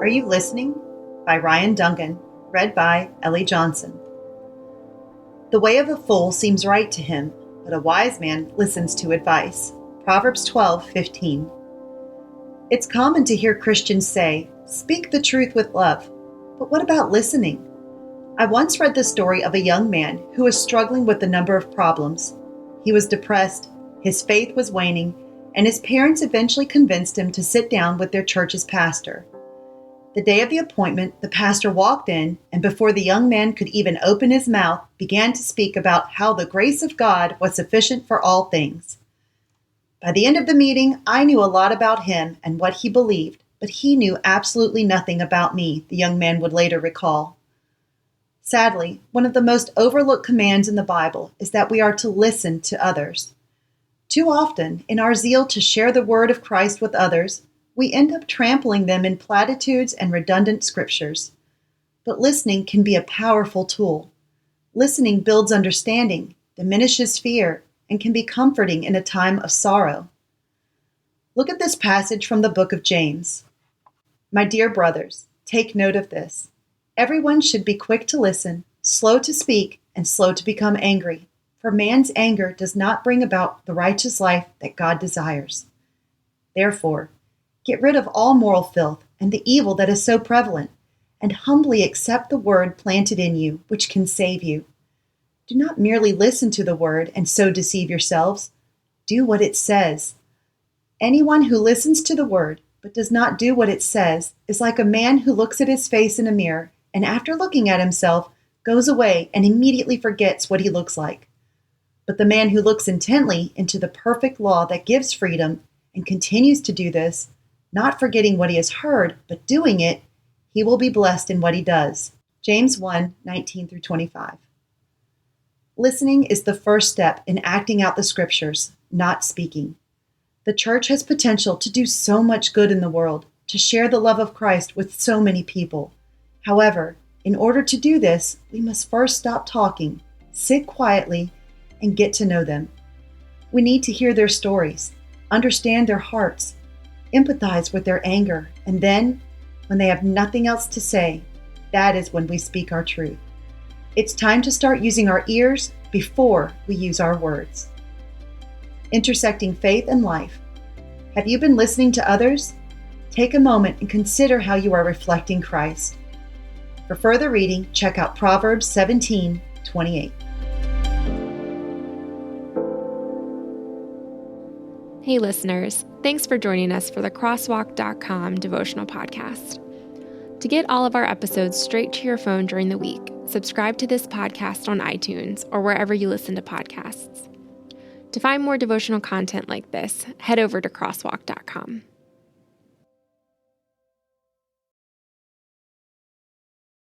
Are You Listening? By Ryan Duncan, read by Ellie Johnson. The way of a fool seems right to him, but a wise man listens to advice. Proverbs 12:15. It's common to hear Christians say, "Speak the truth with love." But what about listening? I once read the story of a young man who was struggling with a number of problems. He was depressed, his faith was waning, and his parents eventually convinced him to sit down with their church's pastor. The day of the appointment, the pastor walked in, and before the young man could even open his mouth, began to speak about how the grace of God was sufficient for all things. By the end of the meeting, I knew a lot about him and what he believed, but he knew absolutely nothing about me, the young man would later recall. Sadly, one of the most overlooked commands in the Bible is that we are to listen to others. Too often, in our zeal to share the word of Christ with others, we end up trampling them in platitudes and redundant scriptures. But listening can be a powerful tool. Listening builds understanding, diminishes fear, and can be comforting in a time of sorrow. Look at this passage from the book of James. My dear brothers, take note of this. Everyone should be quick to listen, slow to speak, and slow to become angry, for man's anger does not bring about the righteous life that God desires. Therefore, get rid of all moral filth and the evil that is so prevalent, and humbly accept the word planted in you, which can save you. Do not merely listen to the word and so deceive yourselves. Do what it says. Anyone who listens to the word but does not do what it says is like a man who looks at his face in a mirror and after looking at himself goes away and immediately forgets what he looks like. But the man who looks intently into the perfect law that gives freedom and continues to do this, not forgetting what he has heard, but doing it, he will be blessed in what he does. James 1:19-25. Listening is the first step in acting out the scriptures, not speaking. The church has potential to do so much good in the world, to share the love of Christ with so many people. However, in order to do this, we must first stop talking, sit quietly, and get to know them. We need to hear their stories, understand their hearts, empathize with their anger, and then, when they have nothing else to say, that is when we speak our truth. It's time to start using our ears before we use our words. Intersecting faith and life. Have you been listening to others? Take a moment and consider how you are reflecting Christ. For further reading, check out Proverbs 17:28. Hey listeners, thanks for joining us for the Crosswalk.com devotional podcast. To get all of our episodes straight to your phone during the week, subscribe to this podcast on iTunes or wherever you listen to podcasts. To find more devotional content like this, head over to Crosswalk.com.